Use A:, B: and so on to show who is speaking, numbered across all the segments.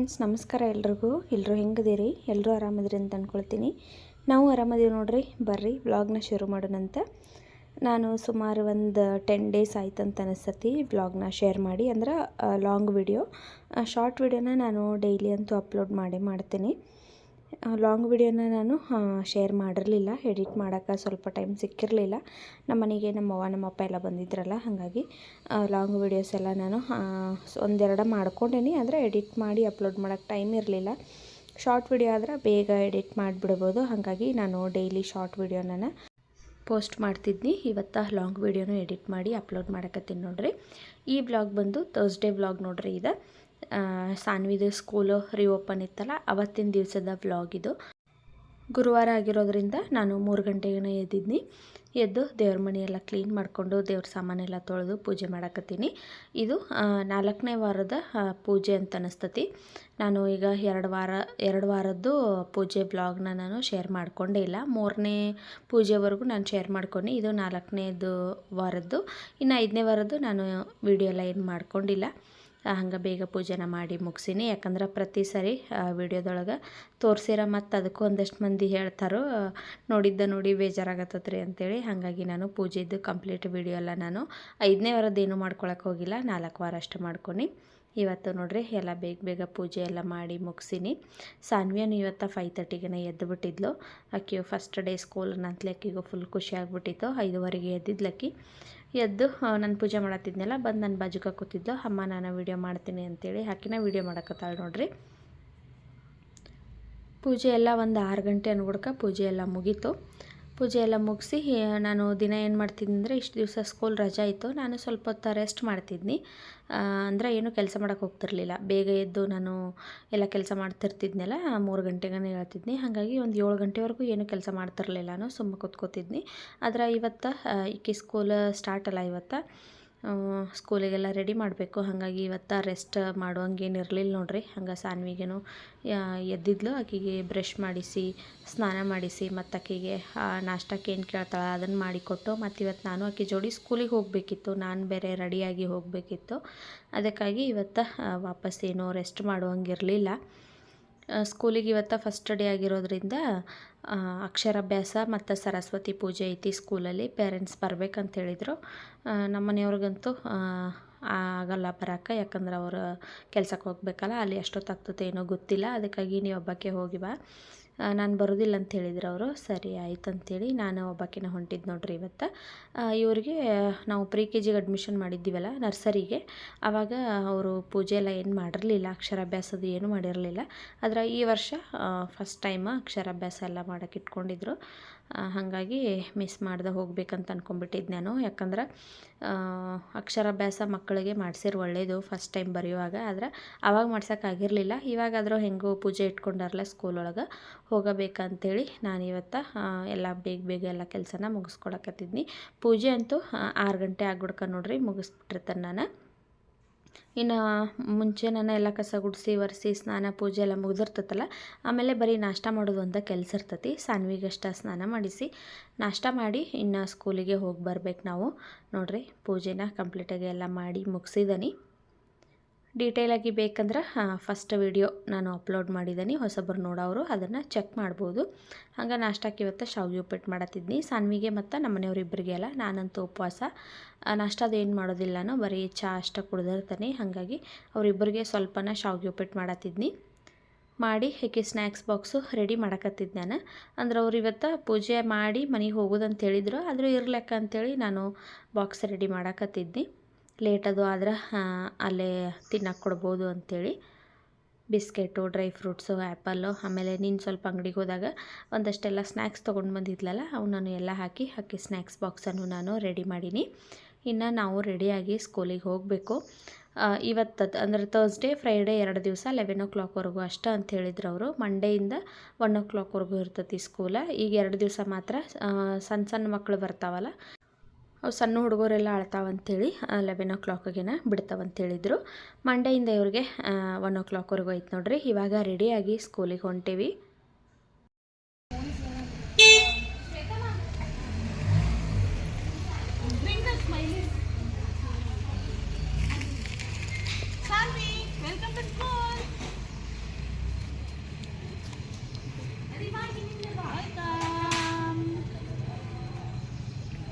A: Friends, ನಮಸ್ಕಾರ ಎಲ್ಲರೂ ಹೆಂಗದಿರಿ? ಎಲ್ಲರೂ ಆರಾಮದಿರಿ ಅಂತ ಅಂದ್ಕೊಳ್ತೀನಿ. ನಾವು ಆರಾಮದೀವಿ ನೋಡ್ರಿ. ಬರ್ರಿ ವ್ಲಾಗ್ನ ಶುರು ಮಾಡೋಣಂತ. ನಾನು ಸುಮಾರು ಒಂದು 10 ಡೇಸ್ ಆಯ್ತು ಅಂತ ಅನಿಸ್ತತಿ ವ್ಲಾಗ್ನ ಶೇರ್ ಮಾಡಿ. ಅಂದ್ರೆ ಲಾಂಗ್ ವಿಡಿಯೋ, ಶಾರ್ಟ್ ವಿಡಿಯೋನ ನಾನು ಡೈಲಿ ಅಂತೂ ಅಪ್ಲೋಡ್ ಮಾಡ್ತೀನಿ. ಲಾಂಗ್ ವಿಡಿಯೋನ ನಾನು ಶೇರ್ ಮಾಡಿರಲಿಲ್ಲ. ಎಡಿಟ್ ಮಾಡೋಕ್ಕೆ ಸ್ವಲ್ಪ ಟೈಮ್ ಸಿಕ್ಕಿರಲಿಲ್ಲ. ನಮ್ಮ ಮನೆಗೆ ನಮ್ಮವ್ವ ನಮ್ಮಪ್ಪ ಎಲ್ಲ ಬಂದಿದ್ರಲ್ಲ, ಹಾಗಾಗಿ ಲಾಂಗ್ ವಿಡಿಯೋಸ್ ಎಲ್ಲ ನಾನು ಒಂದೆರಡು ಮಾಡ್ಕೊಂಡೇನಿ. ಆದರೆ ಎಡಿಟ್ ಮಾಡಿ ಅಪ್ಲೋಡ್ ಮಾಡೋಕ್ಕೆ ಟೈಮ್ ಇರಲಿಲ್ಲ. ಶಾರ್ಟ್ ವಿಡಿಯೋ ಆದರೆ ಬೇಗ ಎಡಿಟ್ ಮಾಡಿಬಿಡ್ಬೋದು. ಹಾಗಾಗಿ ನಾನು ಡೈಲಿ ಶಾರ್ಟ್ ವಿಡಿಯೋನ ಪೋಸ್ಟ್ ಮಾಡ್ತಿದ್ನಿ. ಇವತ್ತು ಲಾಂಗ್ ವಿಡಿಯೋನು ಎಡಿಟ್ ಮಾಡಿ ಅಪ್ಲೋಡ್ ಮಾಡಕತ್ತೀನಿ ನೋಡ್ರಿ. ಈ ವ್ಲಾಗ್ ಬಂದು ಥರ್ಸ್ಡೇ ವ್ಲಾಗ್ ನೋಡ್ರಿ. ಇದು ಸಾನ್ವಿದು ಸ್ಕೂಲು ರಿಓಪನ್ ಇತ್ತಲ್ಲ, ಅವತ್ತಿನ ದಿವಸದ ವ್ಲಾಗ್ ಇದು. ಗುರುವಾರ ಆಗಿರೋದ್ರಿಂದ ನಾನು 3 ಗಂಟೆಗೆ ಎದ್ದಿದ್ನಿ. ಎದ್ದು ದೇವ್ರ ಮನೆಯೆಲ್ಲ ಕ್ಲೀನ್ ಮಾಡಿಕೊಂಡು ದೇವ್ರ ಸಾಮಾನೆಲ್ಲ ತೊಳೆದು ಪೂಜೆ ಮಾಡಕತ್ತೀನಿ. ಇದು 4ನೇ ವಾರದ ಪೂಜೆ ಅಂತ ಅನಿಸ್ತತಿ. ನಾನು ಈಗ 2 ವಾರದ್ದು ಪೂಜೆ ವ್ಲಾಗ್ನ ನಾನು ಶೇರ್ ಮಾಡ್ಕೊಂಡೇ ಇಲ್ಲ. 3ನೇ ಪೂಜೆವರೆಗೂ ನಾನು ಶೇರ್ ಮಾಡ್ಕೊಂಡು, ಇದು 4ನೇದು ವಾರದ್ದು. ಇನ್ನು 5ನೇ ವಾರದ್ದು ನಾನು ವಿಡಿಯೋ ಎಲ್ಲ ಏನು ಮಾಡ್ಕೊಂಡಿಲ್ಲ. ಹಂಗೆ ಬೇಗ ಪೂಜೆನ ಮಾಡಿ ಮುಗಿಸೀನಿ. ಯಾಕಂದ್ರೆ ಪ್ರತಿ ಸಾರಿ ವಿಡಿಯೋದೊಳಗೆ ತೋರಿಸಿರ ಮತ್ತು ಅದಕ್ಕೂ ಒಂದಷ್ಟು ಮಂದಿ ಹೇಳ್ತಾರೋ ನೋಡಿ ಬೇಜಾರಾಗತ್ತತ್ರಿ ಅಂತೇಳಿ. ಹಾಗಾಗಿ ನಾನು ಪೂಜೆದ್ದು ಕಂಪ್ಲೀಟ್ ವಿಡಿಯೋ ಎಲ್ಲ ನಾನು 5ನೇ ವಾರದ್ದೇನು ಮಾಡ್ಕೊಳಕ್ಕೆ ಹೋಗಿಲ್ಲ. 4 ವಾರ ಅಷ್ಟು ಮಾಡ್ಕೊಂಡು ಇವತ್ತು ನೋಡ್ರಿ ಎಲ್ಲ ಬೇಗ ಪೂಜೆ ಎಲ್ಲ ಮಾಡಿ ಮುಗಿಸೀನಿ. ಸಾನ್ವಿಯನ್ನು ಇವತ್ತು 5:30ಗೆ ಎದ್ದು ಬಿಟ್ಟಿದ್ಲು. ಆಕೆಯು ಫಸ್ಟ್ ಡೇ ಸ್ಕೂಲ್ ಅಂತಲೇ ಆಕೆಗೂ ಫುಲ್ ಖುಷಿ ಆಗಿಬಿಟ್ಟಿತ್ತು. 5:15ಗೆ ಎದ್ದಿದ್ಲಕ್ಕಿ. ಎದ್ದು ನಾನು ಪೂಜೆ ಮಾಡತ್ತಿದ್ನೆಲ್ಲ, ಬಂದು ನನ್ನ ಬಾಜುಕ ಕೂತಿದ್ಲು. ಅಮ್ಮ ನಾನು ವೀಡಿಯೋ ಮಾಡ್ತೀನಿ ಅಂತೇಳಿ ಆಕಿನ ವೀಡಿಯೋ ಮಾಡಕತ್ತಾಳೆ ನೋಡ್ರಿ. ಪೂಜೆ ಎಲ್ಲ ಒಂದು 6 ಗಂಟೆ ಅನ್ಬಿಡ್ಕ ಪೂಜೆ ಎಲ್ಲ ಮುಗೀತು. ಪೂಜೆ ಎಲ್ಲ ಮುಗಿಸಿ ನಾನು ದಿನ ಏನು ಮಾಡ್ತಿದ್ನಿ ಅಂದರೆ, ಇಷ್ಟು ದಿವಸ ಸ್ಕೂಲ್ ರಜಾ ಇತ್ತು, ನಾನು ಸ್ವಲ್ಪ ಹೊತ್ತು ರೆಸ್ಟ್ ಮಾಡ್ತಿದ್ನಿ. ಅಂದರೆ ಏನು ಕೆಲಸ ಮಾಡೋಕ್ಕೆ ಹೋಗ್ತಿರ್ಲಿಲ್ಲ. ಬೇಗ ಎದ್ದು ನಾನು ಎಲ್ಲ ಕೆಲಸ ಮಾಡ್ತಿರ್ತಿದ್ನೆಲ್ಲ, 3 ಗಂಟೆಗೆ ಹೇಳ್ತಿದ್ನಿ. ಹಾಗಾಗಿ ಒಂದು 7 ಗಂಟೆವರೆಗೂ ಏನು ಕೆಲಸ ಮಾಡ್ತಿರ್ಲಿಲ್ಲ. ನಾನು ಸುಮ್ಮ ಕೂತ್ಕೋತಿದ್ನಿ. ಆದರೆ ಇವತ್ತು ಈಕೆ ಸ್ಕೂಲ್ ಸ್ಟಾರ್ಟ್ ಅಲ್ಲ, ಇವತ್ತು ಸ್ಕೂಲಿಗೆಲ್ಲ ರೆಡಿ ಮಾಡಬೇಕು. ಹಾಗಾಗಿ ಇವತ್ತು ರೆಸ್ಟ್ ಮಾಡುವಂಗೇನು ಇರಲಿಲ್ಲ ನೋಡ್ರಿ. ಹಂಗೆ ಸಾನ್ವಿಗೇನು ಎದ್ದಿದ್ಲು. ಆಕೆಗೆ ಬ್ರಷ್ ಮಾಡಿಸಿ ಸ್ನಾನ ಮಾಡಿಸಿ ಮತ್ತು ಆಕೆಗೆ ನಾಷ್ಟಕ್ಕೆ ಏನು ಕೇಳ್ತಾಳೆ ಅದನ್ನು ಮಾಡಿಕೊಟ್ಟು, ಮತ್ತು ಇವತ್ತು ನಾನು ಆಕೆ ಜೋಡಿ ಸ್ಕೂಲಿಗೆ ಹೋಗಬೇಕಿತ್ತು. ನಾನು ಬೇರೆ ರೆಡಿಯಾಗಿ ಹೋಗಬೇಕಿತ್ತು. ಅದಕ್ಕಾಗಿ ಇವತ್ತು ವಾಪಸ್ ಏನೋ ರೆಸ್ಟ್ ಮಾಡುವಂಗಿರಲಿಲ್ಲ. ಸ್ಕೂಲಿಗೆ ಇವತ್ತು ಫಸ್ಟ್ ಡೇ ಆಗಿರೋದ್ರಿಂದ ಅಕ್ಷರಾಭ್ಯಾಸ ಮತ್ತು ಸರಸ್ವತಿ ಪೂಜೆ ಐತಿ ಸ್ಕೂಲಲ್ಲಿ. ಪೇರೆಂಟ್ಸ್ ಬರ್ಬೇಕಂತ ಹೇಳಿದರು. ನಮ್ಮ ಮನೆಯವ್ರಿಗಂತೂ ಆಗಲ್ಲ ಬರೋಕ್ಕೆ, ಯಾಕಂದ್ರೆ ಅವರು ಕೆಲ್ಸಕ್ಕೆ ಹೋಗ್ಬೇಕಲ್ಲ, ಅಲ್ಲಿ ಎಷ್ಟೊತ್ತಾಗ್ತದೆ ಏನೋ ಗೊತ್ತಿಲ್ಲ. ಅದಕ್ಕಾಗಿ ನೀವು ಒಬ್ಬಾಕೆ ಹೋಗಿ ಬಾ, ನಾನು ಬರೋದಿಲ್ಲ ಅಂತ ಹೇಳಿದ್ರು ಅವರು. ಸರಿ ಆಯ್ತು ಅಂಥೇಳಿ ನಾನು ಒಬ್ಬಾಕಿನ ಹೊಂಟಿದ್ದು ನೋಡ್ರಿ. ಇವತ್ತು ಇವರಿಗೆ ನಾವು KG ಅಡ್ಮಿಷನ್ ಮಾಡಿದ್ದೀವಲ್ಲ ನರ್ಸರಿಗೆ, ಆವಾಗ ಅವರು ಪೂಜೆ ಎಲ್ಲ ಏನು ಮಾಡಿರಲಿಲ್ಲ, ಅಕ್ಷರಾಭ್ಯಾಸದ ಏನು ಮಾಡಿರಲಿಲ್ಲ. ಆದರೆ ಈ ವರ್ಷ ಫಸ್ಟ್ ಟೈಮ್ ಅಕ್ಷರಾಭ್ಯಾಸ ಎಲ್ಲ ಮಾಡೋಕ್ಕೆ ಇಟ್ಕೊಂಡಿದ್ರು. ಹಾಗಾಗಿ ಮಿಸ್ ಮಾಡ್ದೆ ಹೋಗ್ಬೇಕಂತ ಅಂದ್ಕೊಂಡ್ಬಿಟ್ಟಿದ್ದು ನಾನು. ಯಾಕಂದ್ರೆ ಅಕ್ಷರಾಭ್ಯಾಸ ಮಕ್ಕಳಿಗೆ ಮಾಡಿಸಿರು ಒಳ್ಳೆಯದು ಫಸ್ಟ್ ಟೈಮ್ ಬರೆಯುವಾಗ. ಆದರೆ ಆವಾಗ ಮಾಡ್ಸೋಕ್ಕಾಗಿರಲಿಲ್ಲ. ಇವಾಗಾದರೂ ಹೆಂಗೋ ಪೂಜೆ ಇಟ್ಕೊಂಡಾರಲ್ಲ ಸ್ಕೂಲ್ ಒಳಗೆ, ಹೋಗಬೇಕಂತೇಳಿ ನಾನು ಇವತ್ತು ಎಲ್ಲ ಬೇಗ ಎಲ್ಲ ಕೆಲಸನ ಮುಗಿಸ್ಕೊಳಕತ್ತಿದ್ನಿ. ಪೂಜೆ ಅಂತೂ 6 ಗಂಟೆ ಆಗ್ಬಿಡ್ಕ ನೋಡ್ರಿ, ಮುಗಿಸ್ಬಿಟ್ಟಿರ್ತಾನೆ ನಾನು. ಇನ್ನು ಮುಂಚೆ ನಾನು ಎಲ್ಲ ಕಸ ಗುಡಿಸಿ ಒರೆಸಿ ಸ್ನಾನ ಪೂಜೆ ಎಲ್ಲ ಮುಗಿದಿರ್ತೈತಲ್ಲ, ಆಮೇಲೆ ಬರೀ ನಾಷ್ಟ ಮಾಡೋದು ಅಂತ ಕೆಲಸ ಇರ್ತೈತಿ. ಸಾನ್ವಿಗಷ್ಟ ಸ್ನಾನ ಮಾಡಿಸಿ ನಾಷ್ಟ ಮಾಡಿ ಇನ್ನು ಸ್ಕೂಲಿಗೆ ಹೋಗಿ ಬರ್ಬೇಕು ನಾವು ನೋಡ್ರಿ. ಪೂಜೆನ ಕಂಪ್ಲೀಟಾಗಿ ಎಲ್ಲ ಮಾಡಿ ಮುಗಿಸಿದನಿ. ಡೀಟೇಲಾಗಿ ಬೇಕಂದ್ರೆ ಫಸ್ಟ್ ವಿಡಿಯೋ ನಾನು ಅಪ್ಲೋಡ್ ಮಾಡಿದ್ದೀನಿ, ಹೊಸಬರು ನೋಡೋರು ಅದನ್ನು ಚೆಕ್ ಮಾಡ್ಬೋದು. ಹಂಗೆ ನಾಷ್ಟಕ್ಕೆ ಇವತ್ತು ಶಾವಿಗೆ ಉಪ್ಪಿಟ್ಟು ಮಾಡತ್ತಿದ್ನಿ ಸಾನ್ವಿಗೆ ಮತ್ತು ನಮ್ಮ ಮನೆಯವ್ರಿಬ್ಬರಿಗೆ ಎಲ್ಲ. ನಾನಂತೂ ಉಪವಾಸ, ನಾಷ್ಟದ ಏನು ಮಾಡೋದಿಲ್ಲ, ನಾನು ಬರೀ ಚಹಾ ಅಷ್ಟೇ ಕುಡ್ದಿರ್ತೀನಿ. ಹಾಗಾಗಿ ಅವರಿಬ್ಬರಿಗೆ ಸ್ವಲ್ಪನ ಶಾವಿಗೆ ಉಪ್ಪಿಟ್ಟು ಮಾಡತ್ತಿದ್ನಿ. ಮಾಡಿ ಏಕೆ ಸ್ನ್ಯಾಕ್ಸ್ ಬಾಕ್ಸು ರೆಡಿ ಮಾಡಕತ್ತಿದ್ದು ನಾನು. ಅಂದ್ರೆ ಅವ್ರು ಇವತ್ತು ಪೂಜೆ ಮಾಡಿ ಮನೆಗೆ ಹೋಗೋದಂತ ಹೇಳಿದ್ರು. ಆದರೂ ಇರ್ಲೆಕ್ಕ ಅಂಥೇಳಿ ನಾನು ಬಾಕ್ಸ್ ರೆಡಿ ಮಾಡಕತ್ತಿದ್ನಿ. ಲೇಟ್ ಅದು ಆದ್ರೆ ಅಲ್ಲೇ ತಿನ್ನಕ್ಕೆ ಕೊಡ್ಬೋದು ಅಂಥೇಳಿ ಬಿಸ್ಕೆಟು, ಡ್ರೈ ಫ್ರೂಟ್ಸು, ಆ್ಯಪಲ್ಲು, ಆಮೇಲೆ ನೀನು ಸ್ವಲ್ಪ ಅಂಗಡಿಗೆ ಹೋದಾಗ ಒಂದಷ್ಟೆಲ್ಲ ಸ್ನ್ಯಾಕ್ಸ್ ತೊಗೊಂಡು ಬಂದಿದ್ಲಲ್ಲ, ಅವನನ್ನು ಎಲ್ಲ ಹಾಕಿ ಸ್ನ್ಯಾಕ್ಸ್ ಬಾಕ್ಸನ್ನು ನಾನು ರೆಡಿ ಮಾಡೀನಿ. ಇನ್ನು ನಾವು ರೆಡಿಯಾಗಿ ಸ್ಕೂಲಿಗೆ ಹೋಗಬೇಕು. ಇವತ್ತು ಅಂದರೆ ಥರ್ಸ್ಡೇ ಫ್ರೈಡೇ 2 ದಿವಸ 11 o'clockವರೆಗೂ ಅಷ್ಟೇ ಅಂತ ಹೇಳಿದ್ರು ಅವರು. ಮಂಡೆಯಿಂದ 1 o'clockವರೆಗೂ ಇರ್ತೈತಿ ಸ್ಕೂಲ. ಈಗ 2 ದಿವಸ ಮಾತ್ರ ಸಣ್ಣ ಮಕ್ಕಳು ಬರ್ತಾವಲ್ಲ, ಅವು ಸಣ್ಣ ಹುಡುಗರೆಲ್ಲ ಅಳ್ತಾವಂತೇಳಿ 11 o'clockಗೆ ಬಿಡ್ತಾವಂತೇಳಿದರು. ಮಂಡೆಯಿಂದ ಇವ್ರಿಗೆ 1 o'clockವರೆಗೂ ಐತೆ ನೋಡ್ರಿ. ಇವಾಗ ರೆಡಿಯಾಗಿ ಸ್ಕೂಲಿಗೆ ಹೊಂಟೇವಿ.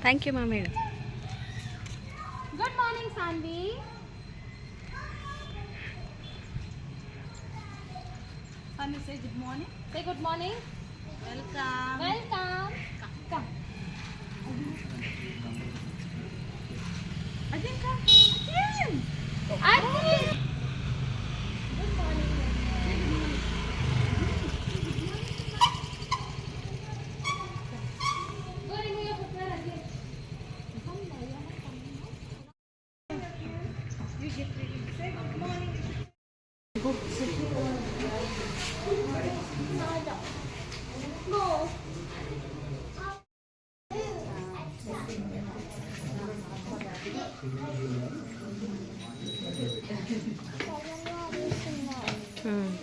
A: ಥ್ಯಾಂಕ್ ಯು ಮ್ಯಾಮ್ ಹೇಳು. Good morning Saanvi. Sunny, say good morning. Say good morning. Welcome. Welcome. Come. Again, come. Again. Again. Good morning. You get ready. Say good morning. Go.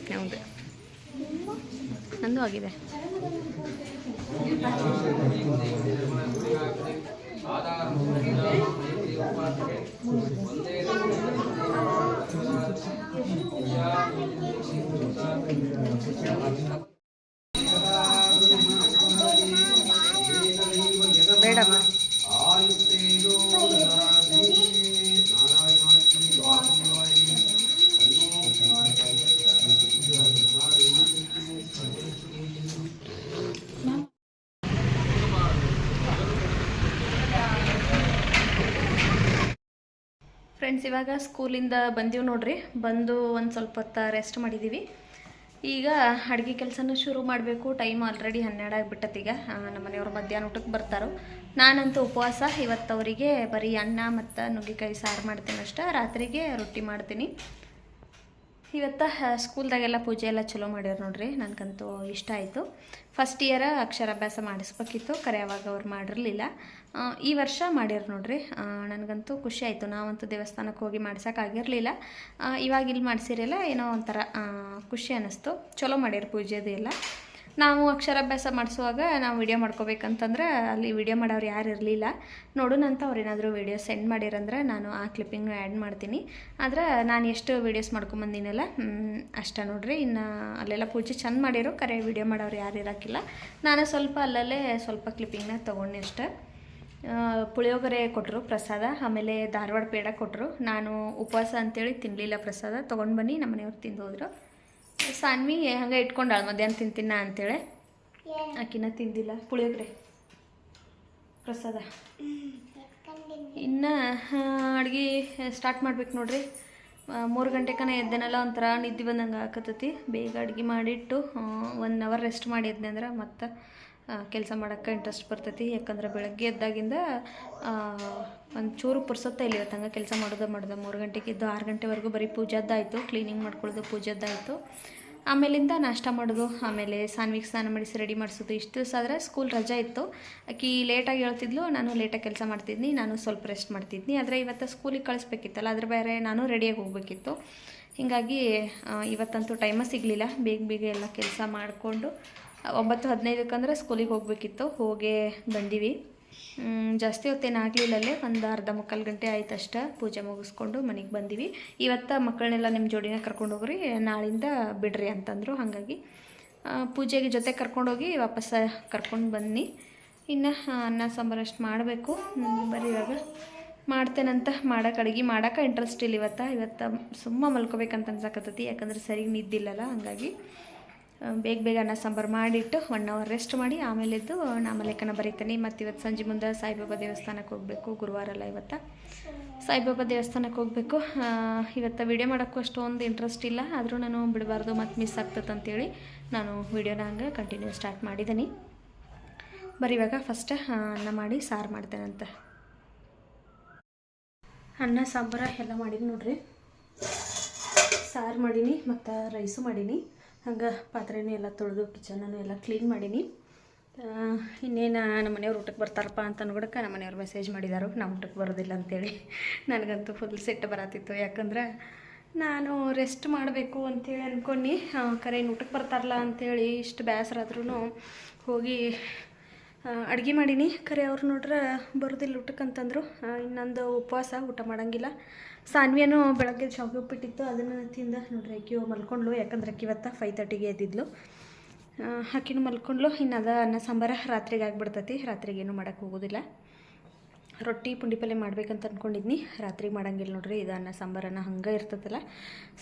A: ಹೌದು, ನಂದು ಆಗಿದೆ. ಬೇಡಮ್ಮ. ಫ್ರೆಂಡ್ಸ್, ಇವಾಗ ಸ್ಕೂಲಿಂದ ಬಂದೀವಿ ನೋಡ್ರಿ. ಬಂದು ಒಂದು ಸ್ವಲ್ಪ ಹೊತ್ತು ರೆಸ್ಟ್ ಮಾಡಿದ್ದೀವಿ. ಈಗ ಅಡುಗೆ ಕೆಲಸನೂ ಶುರು ಮಾಡಬೇಕು. Time already 12 ಆಗಿಬಿಟ್ಟತಿ. ಈಗ ನಮ್ಮ ಮನೆಯವರು ಮಧ್ಯಾಹ್ನ ಊಟಕ್ಕೆ ಬರ್ತಾರೋ. ನಾನಂತೂ ಉಪವಾಸ. ಇವತ್ತು ಅವರಿಗೆ ಬರೀ ಅನ್ನ ಮತ್ತು ನುಗ್ಗೆಕಾಯಿ ಸಾರು ಮಾಡ್ತೀನಿ ಅಷ್ಟೇ. ರಾತ್ರಿಗೆ ರೊಟ್ಟಿ ಮಾಡ್ತೀನಿ. ಇವತ್ತು ಸ್ಕೂಲ್ದಾಗೆಲ್ಲ ಪೂಜೆ ಎಲ್ಲ ಚಲೋ ಮಾಡ್ಯಾರ ನೋಡ್ರಿ. ನನಗಂತೂ ಇಷ್ಟ ಆಯಿತು. ಫಸ್ಟ್ ಇಯರ್ ಅಕ್ಷರಾಭ್ಯಾಸ ಮಾಡಿಸ್ಬೇಕಿತ್ತು, ಕರೆ ಅವಾಗ ಅವ್ರು ಮಾಡಿರಲಿಲ್ಲ. ಈ ವರ್ಷ ಮಾಡ್ಯಾರ ನೋಡ್ರಿ. ನನಗಂತೂ ಖುಷಿ ಆಯಿತು. ನಾವಂತೂ ದೇವಸ್ಥಾನಕ್ಕೆ ಹೋಗಿ ಮಾಡ್ಸೋಕ್ಕಾಗಿರಲಿಲ್ಲ. ಇವಾಗ ಇಲ್ಲಿ ಮಾಡಿಸಿರಲ್ಲ, ಏನೋ ಒಂಥರ ಖುಷಿ ಅನ್ನಿಸ್ತು. ಚಲೋ ಮಾಡ್ಯಾರ ಪೂಜೆದು ಎಲ್ಲ. ನಾವು ಅಕ್ಷರಾಭ್ಯಾಸ ಮಾಡಿಸುವಾಗ ನಾವು ವಿಡಿಯೋ ಮಾಡ್ಕೋಬೇಕಂತಂದ್ರೆ ಅಲ್ಲಿ ವಿಡಿಯೋ ಮಾಡೋರು ಯಾರು ಇರಲಿಲ್ಲ. ನೋಡೋಣ ಅಂತ ಅವ್ರು ಏನಾದರೂ ವಿಡಿಯೋ ಸೆಂಡ್ ಮಾಡಿರಂದ್ರೆ ನಾನು ಆ ಕ್ಲಿಪ್ಪಿಂಗ್ನು ಆ್ಯಡ್ ಮಾಡ್ತೀನಿ. ಆದ್ರೆ ನಾನು ಎಷ್ಟು ವೀಡಿಯೋಸ್ ಮಾಡ್ಕೊಂಬಂದಿನಲ್ಲ ಅಷ್ಟ ನೋಡ್ರಿ. ಇನ್ನು ಅಲ್ಲೆಲ್ಲ ಪೂಜೆ ಚೆಂದ ಮಾಡಿರೋ, ಕರೆ ವಿಡಿಯೋ ಮಾಡೋರು ಯಾರು ಇರೋಕ್ಕಿಲ್ಲ. ನಾನು ಸ್ವಲ್ಪ ಅಲ್ಲಲ್ಲೇ ಸ್ವಲ್ಪ ಕ್ಲಿಪ್ಪಿಂಗ್ನ ತೊಗೊಂಡೆ ಅಷ್ಟೆ. ಪುಳಿಯೋಗರೆ ಕೊಟ್ಟರು ಪ್ರಸಾದ, ಆಮೇಲೆ ಧಾರವಾಡ ಪೇಡ ಕೊಟ್ಟರು. ನಾನು ಉಪವಾಸ ಅಂತೇಳಿ ತಿನ್ನಲಿಲ್ಲ ಪ್ರಸಾದ. ತೊಗೊಂಡು ಬನ್ನಿ, ನಮ್ಮ ಮನೆಯವ್ರು ತಿಂದು ಹೋದರು. ಸಾನ್ವಿ ಹಂಗೆ ಇಟ್ಕೊಂಡಾಳ ಮಧ್ಯಾಹ್ನ ತಿಂತೀನ ಅಂತೇಳಿ. ಆಕಿನ ತಿಂದಿಲ್ಲ ಪುಳಿಯೋಗರೆ ಪ್ರಸಾದ. ಇನ್ನು ಅಡುಗೆ ಸ್ಟಾರ್ಟ್ ಮಾಡ್ಬೇಕು ನೋಡ್ರಿ. 3 ಗಂಟೆಕನ ಎದ್ದೇನಲ್ಲ, ಒಂಥರ ನಿದ್ದೆ ಬಂದಂಗೆ ಆಕತ್ತೈತಿ. ಬೇಗ ಅಡುಗೆ ಮಾಡಿಟ್ಟು 1 ಅವರ್ ರೆಸ್ಟ್ ಮಾಡಿದ್ನೆ ಅಂದ್ರೆ ಮತ್ತೆ ಕೆಲಸ ಮಾಡೋಕ್ಕೆ ಇಂಟ್ರೆಸ್ಟ್ ಬರ್ತೈತಿ. ಯಾಕಂದ್ರೆ ಬೆಳಗ್ಗೆ ಎದ್ದಾಗಿಂದ ಒಂಚೂರು ಪುರ್ಸೊತ್ತ ಇಲ್ಲಿ ಇವತ್ತು. ಹಂಗೆ ಕೆಲಸ ಮಾಡೋದು 3 ಗಂಟೆಗೆ ಇದ್ದು 6 ಗಂಟೆವರೆಗೂ ಬರೀ ಪೂಜಾದ್ದಾಯಿತು. ಕ್ಲೀನಿಂಗ್ ಮಾಡ್ಕೊಳ್ಳೋದು ಪೂಜಾದ್ದಾಯಿತು. ಆಮೇಲಿಂದ ನಾಷ್ಟ ಮಾಡೋದು, ಆಮೇಲೆ ಸಾನ್ವಿಗೆ ಸ್ನಾನ ಮಾಡಿಸಿ ರೆಡಿ ಮಾಡಿಸೋದು. ಇಷ್ಟು ದಿವಸ ಆದರೆ ಸ್ಕೂಲ್ ರಜೆ ಇತ್ತು. ಆಕಿ ಲೇಟಾಗಿ ಹೇಳ್ತಿದ್ಲು, ನಾನು ಲೇಟಾಗಿ ಕೆಲಸ ಮಾಡ್ತಿದ್ನಿ. ನಾನು ಸ್ವಲ್ಪ ರೆಸ್ಟ್ ಮಾಡ್ತಿದ್ನಿ. ಆದರೆ ಇವತ್ತು ಸ್ಕೂಲಿಗೆ ಕಳಿಸ್ಬೇಕಿತ್ತಲ್ಲ, ಅದ್ರ ಬೇರೆ ನಾನು ರೆಡಿಯಾಗಿ ಹೋಗ್ಬೇಕಿತ್ತು. ಹೀಗಾಗಿ ಇವತ್ತಂತೂ ಟೈಮ ಸಿಗಲಿಲ್ಲ. ಬೇಗ ಎಲ್ಲ ಕೆಲಸ ಮಾಡಿಕೊಂಡು 9:15 ಸ್ಕೂಲಿಗೆ ಹೋಗಬೇಕಿತ್ತು. ಹೋಗೇ ಬಂದೀವಿ. ಜಾಸ್ತಿ ಹೊತ್ತೇನು ಆಗಲಿಲ್ಲ. ಅಲ್ಲೇ ಒಂದು ಅರ್ಧ ಮುಕ್ಕಾಲು ಗಂಟೆ ಆಯ್ತು ಅಷ್ಟೇ. ಪೂಜೆ ಮುಗಿಸ್ಕೊಂಡು ಮನೆಗೆ ಬಂದೀವಿ. ಇವತ್ತು ಮಕ್ಕಳನ್ನೆಲ್ಲ ನಿಮ್ಮ ಜೋಡಿನ ಕರ್ಕೊಂಡು ಹೋಗ್ರಿ, ನಾಳಿಂದ ಬಿಡ್ರಿ ಅಂತಂದರು. ಹಾಗಾಗಿ ಪೂಜೆಗೆ ಜೊತೆ ಕರ್ಕೊಂಡೋಗಿ ವಾಪಸ್ ಕರ್ಕೊಂಡು ಬನ್ನಿ. ಇನ್ನು ಅನ್ನ ಸಾಂಬಾರು ಅಷ್ಟು ಮಾಡಬೇಕು. ಬರೀ ಇವಾಗ ಮಾಡ್ತೇನಂತ ಅಡುಗೆ ಮಾಡೋಕೆ ಇಂಟ್ರೆಸ್ಟ್ ಇಲ್ಲ ಇವತ್ತು ಸುಮ್ಮ ಮಲ್ಕೋಬೇಕಂತ ಅನ್ಸಕತ್ತೈತಿ. ಯಾಕಂದ್ರೆ ಸರಿಗೆ ನಿದ್ದಿಲ್ಲಲ್ಲ. ಹಾಗಾಗಿ ಬೇಗ ಅನ್ನ ಸಾಂಬಾರು ಮಾಡಿಟ್ಟು 1 ಅವರ್ ರೆಸ್ಟ್ ಮಾಡಿ ಆಮೇಲೆದ್ದು ನಾಮಲೇಖನ ಬರೀತೀನಿ. ಮತ್ತು ಇವತ್ತು ಸಂಜೆ ಮುಂದೆ ಸಾಯಿಬಾಬಾ ದೇವಸ್ಥಾನಕ್ಕೆ ಹೋಗಬೇಕು. ಗುರುವಾರ ಅಲ್ಲ ಇವತ್ತು. ಸಾಯಿಬಾಬಾ ದೇವಸ್ಥಾನಕ್ಕೆ ಹೋಗಬೇಕು. ಇವತ್ತು ವೀಡಿಯೋ ಮಾಡೋಕ್ಕೂ ಅಷ್ಟೊಂದು ಇಂಟ್ರೆಸ್ಟ್ ಇಲ್ಲ. ಆದರೂ ನಾನು ಬಿಡಬಾರ್ದು, ಮತ್ತು ಮಿಸ್ ಆಗ್ತದೆ ಅಂತೇಳಿ ನಾನು ವೀಡಿಯೋನ ಹಂಗೆ ಕಂಟಿನ್ಯೂ ಸ್ಟಾರ್ಟ್ ಮಾಡಿದ್ದೀನಿ. ಬರೀ ಇವಾಗ ಫಸ್ಟ್ ಅನ್ನ ಮಾಡಿ ಸಾರು ಮಾಡ್ತೇನಂತ. ಅನ್ನ ಸಾಂಬಾರು ಎಲ್ಲ ಮಾಡೀನಿ ನೋಡ್ರಿ. ಸಾರು ಮಾಡೀನಿ ಮತ್ತು ರೈಸು ಮಾಡೀನಿ. ಹಂಗೆ ಪಾತ್ರೆನೂ ಎಲ್ಲ ತೊಳೆದು ಕಿಚನನ್ನು ಎಲ್ಲ ಕ್ಲೀನ್ ಮಾಡೀನಿ. ಇನ್ನೇನು ನಮ್ಮ ಮನೆಯವ್ರು ಊಟಕ್ಕೆ ಬರ್ತಾರಪ್ಪ ಅಂತ ಅನ್ಕೊಡಕ್ಕೆ ನಮ್ಮ ಮನೆಯವ್ರು ಮೆಸೇಜ್ ಮಾಡಿದಾರು, ನಾವು ಊಟಕ್ಕೆ ಬರೋದಿಲ್ಲ ಅಂತೇಳಿ. ನನಗಂತೂ ಫುಲ್ ಸೆಟ್ ಬರತ್ತಿತ್ತು. ಯಾಕಂದ್ರೆ ನಾನು ರೆಸ್ಟ್ ಮಾಡಬೇಕು ಅಂಥೇಳಿ ಅಂದ್ಕೊಂಡು ಕರೆ ಊಟಕ್ಕೆ ಬರ್ತಾರಲ್ಲ ಅಂಥೇಳಿ ಇಷ್ಟು ಬೇಸರ ಆದ್ರೂ ಹೋಗಿ ಅಡುಗೆ ಮಾಡೀನಿ. ಕರೆ ಅವ್ರು ನೋಡ್ರೆ ಬರೋದಿಲ್ಲ ಊಟಕ್ಕೆ ಅಂತಂದರು. ಇನ್ನೊಂದು ಉಪವಾಸ, ಊಟ ಮಾಡೋಂಗಿಲ್ಲ. ಸಾನ್ವಿಯನ್ನು ಬೆಳಗ್ಗೆ ಶಾವಿಗೆ ಉಪ್ಪಿಟ್ಟಿತ್ತು, ಅದನ್ನು ತಿಂದ ನೋಡ್ರಿ. ಅಕ್ಕಿಯು ಮಲ್ಕೊಂಡ್ಲು. ಯಾಕಂದ್ರೆ ಅಕ್ಕಿ ಇವತ್ತು 5:30ಗೆ ಎದ್ದಿದ್ಲು. ಆಕಿನೂ ಮಲ್ಕೊಂಡ್ಲು. ಇನ್ನು ಅನ್ನ ಸಾಂಬಾರು ರಾತ್ರಿಗೆ ಆಗಿಬಿಡ್ತೈತಿ. ರಾತ್ರಿಗೇನು ಮಾಡೋಕ್ಕೆ ಹೋಗೋದಿಲ್ಲ. ರೊಟ್ಟಿ ಪುಂಡಿ ಪಲ್ಯ ಮಾಡ್ಬೇಕಂತ ಅಂದ್ಕೊಂಡಿದ್ನಿ. ರಾತ್ರಿ ಮಾಡಂಗಿಲ್ಲ ನೋಡ್ರಿ, ಇದು ಅನ್ನ ಸಾಂಬಾರನ್ನ ಹಂಗೆ ಇರ್ತದಲ್ಲ.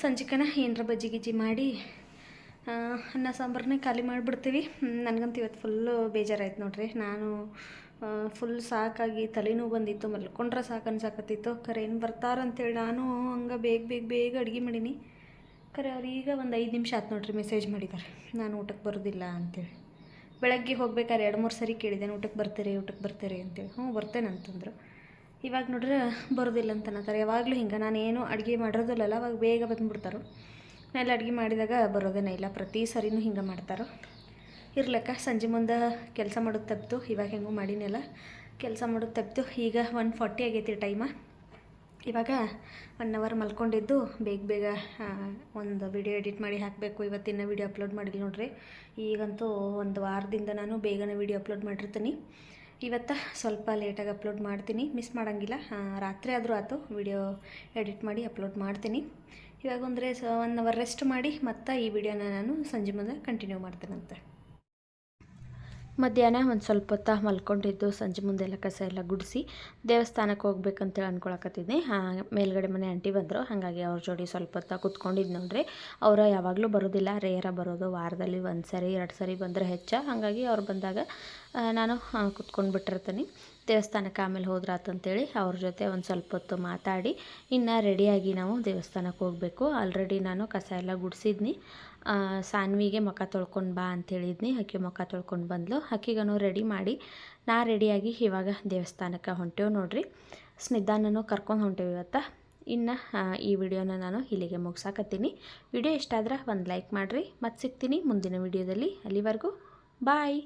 A: ಸಂಜೆಕನ ಏನರ ಬಜ್ಜಿ ಗಿಜ್ಜಿ ಮಾಡಿ ಅನ್ನ ಸಾಂಬಾರನ್ನೇ ಖಾಲಿ ಮಾಡಿಬಿಡ್ತೀವಿ. ನನಗಂತೂ ಇವತ್ತು ಫುಲ್ಲು ಬೇಜಾರಾಯ್ತು ನೋಡ್ರಿ. ನಾನು ಫುಲ್ ಸಾಕಾಗಿ ತಲೆನೂ ಬಂದಿತ್ತು, ಮಲ್ಕೊಂಡ್ರೆ ಸಾಕು ಅನ್ಸಾಕತ್ತಿತ್ತು. ಖರೆ ಏನು ಬರ್ತಾರಂತೇಳಿ ನಾನು ಹಂಗೆ ಬೇಗ ಅಡುಗೆ ಮಾಡೀನಿ. ಖರೆ ಅವ್ರು ಈಗ ಒಂದು 5 ನಿಮಿಷ ಆಯ್ತು ನೋಡ್ರಿ ಮೆಸೇಜ್ ಮಾಡಿದ್ದಾರೆ, ನಾನು ಊಟಕ್ಕೆ ಬರೋದಿಲ್ಲ ಅಂತೇಳಿ. ಬೆಳಗ್ಗೆ ಹೋಗ್ಬೇಕಾದ್ರೆ 2-3 ಸರಿ ಕೇಳಿದ್ದೇನೆ, ಊಟಕ್ಕೆ ಬರ್ತೀರಿ ಅಂತೇಳಿ. ಹ್ಞೂ ಬರ್ತೇನೆ ಅಂತಂದರು. ಇವಾಗ ನೋಡ್ರೆ ಬರೋದಿಲ್ಲ ಅಂತ ಅನ್ನತ್ತಾರೆ. ಯಾವಾಗಲೂ ಹಿಂಗೆ ನಾನು ಏನು ಅಡುಗೆ ಮಾಡಿರೋದಿಲ್ಲಲ್ಲ, ಅವಾಗ ಬೇಗ ಬಂದುಬಿಡ್ತಾರೋ. ನಾನು ಅಡುಗೆ ಮಾಡಿದಾಗ ಬರೋದೇನೇ ಇಲ್ಲ, ಪ್ರತಿ ಸರಿನೂ ಹಿಂಗೆ ಮಾಡ್ತಾರೋ. ಇರ್ಲಕ್ಕ ಸಂಜೆ ಮುಂದೆ ಕೆಲಸ ಮಾಡೋದು ತಪ್ಪಿತು. ಇವಾಗ ಹೆಂಗೂ ಮಾಡಿನೆಲ್ಲ ಕೆಲಸ ಮಾಡೋದು ತಪ್ಪಿತು. ಈಗ 1:40 ಆಗೈತಿ ಟೈಮ. ಇವಾಗ 1 ಅವರ್ ಮಲ್ಕೊಂಡಿದ್ದು ಬೇಗ ಒಂದು ವಿಡಿಯೋ ಎಡಿಟ್ ಮಾಡಿ ಹಾಕಬೇಕು. ಇವತ್ತಿನ ವಿಡಿಯೋ ಅಪ್ಲೋಡ್ ಮಾಡಿಲ್ಲ ನೋಡ್ರಿ. ಈಗಂತೂ ಒಂದು ವಾರದಿಂದ ನಾನು ಬೇಗನೆ ವಿಡಿಯೋ ಅಪ್ಲೋಡ್ ಮಾಡಿರ್ತೀನಿ. ಇವತ್ತು ಸ್ವಲ್ಪ ಲೇಟಾಗಿ ಅಪ್ಲೋಡ್ ಮಾಡ್ತೀನಿ, ಮಿಸ್ ಮಾಡೋಂಗಿಲ್ಲ. ರಾತ್ರಿ ಆದರೂ ಆಯ್ತು ವಿಡಿಯೋ ಎಡಿಟ್ ಮಾಡಿ ಅಪ್ಲೋಡ್ ಮಾಡ್ತೀನಿ. ಇವಾಗ 1 ಅವರ್ ರೆಸ್ಟ್ ಮಾಡಿ ಮತ್ತು ಈ ವಿಡಿಯೋನ ನಾನು ಸಂಜೆ ಮುಂದೆ ಕಂಟಿನ್ಯೂ ಮಾಡ್ತೇನಂತೆ. ಮಧ್ಯಾಹ್ನ ಒಂದು ಸ್ವಲ್ಪ ಹೊತ್ತು ಮಲ್ಕೊಂಡಿದ್ದು, ಸಂಜೆ ಮುಂದೆಲ್ಲ ಕಸ ಎಲ್ಲ ಗುಡಿಸಿ ದೇವಸ್ಥಾನಕ್ಕೆ ಹೋಗ್ಬೇಕಂತೇಳಿ ಅಂದ್ಕೊಳಕತ್ತಿದ್ದೆ. ಮೇಲ್ಗಡೆ ಮನೆ ಆಂಟಿ ಬಂದರು, ಹಾಗಾಗಿ ಅವ್ರ ಜೋಡಿ ಸ್ವಲ್ಪ ಹೊತ್ತು ಕೂತ್ಕೊಂಡಿದ್ದು ನೋಡ್ರಿ. ಅವರು ಯಾವಾಗಲೂ ಬರೋದಿಲ್ಲ, ರೇರ ಬರೋದು, ವಾರದಲ್ಲಿ 1 ಸರಿ 2 ಸರಿ ಬಂದರೆ ಹೆಚ್ಚ. ಹಾಗಾಗಿ ಅವ್ರು ಬಂದಾಗ ನಾನು ಕೂತ್ಕೊಂಡು ಬಿಟ್ಟಿರ್ತೀನಿ. ದೇವಸ್ಥಾನಕ್ಕೆ ಆಮೇಲೆ ಹೋದ್ರಾತಂತೇಳಿ ಅವ್ರ ಜೊತೆ ಒಂದು ಸ್ವಲ್ಪ ಹೊತ್ತು ಮಾತಾಡಿ ಇನ್ನು ರೆಡಿಯಾಗಿ ನಾವು ದೇವಸ್ಥಾನಕ್ಕೆ ಹೋಗಬೇಕು. ಆಲ್ರೆಡಿ ನಾನು ಕಸ ಎಲ್ಲ ಗುಡಿಸಿದ್ನಿ. ಸಾನ್ವಿಗೆ ಮುಖ ತೊಳ್ಕೊಂಡು ಬಾ ಅಂತೇಳಿದ್ನಿ. ಆಕೆ ಮುಖ ತೊಳ್ಕೊಂಡು ಬಂದಳು. ಆಕೆಗೂ ರೆಡಿ ಮಾಡಿ ನಾ ರೆಡಿಯಾಗಿ ಇವಾಗ ದೇವಸ್ಥಾನಕ್ಕೆ ಹೊಂಟೇವು ನೋಡ್ರಿ. ಸ್ನಿಗ್ಧಾನೂ ಕರ್ಕೊಂಡು ಹೊಂಟೇವಿ ಇವತ್ತು. ಇನ್ನು ಈ ವಿಡಿಯೋನ ನಾನು ಇಲ್ಲಿಗೆ ಮುಗಿಸಾಕತ್ತೀನಿ. ವಿಡಿಯೋ ಇಷ್ಟ ಆದ್ರೆ ಒಂದು ಲೈಕ್ ಮಾಡಿರಿ. ಮತ್ತೆ ಸಿಗ್ತೀನಿ ಮುಂದಿನ ವಿಡಿಯೋದಲ್ಲಿ. ಅಲ್ಲಿವರೆಗೂ ಬಾಯ್.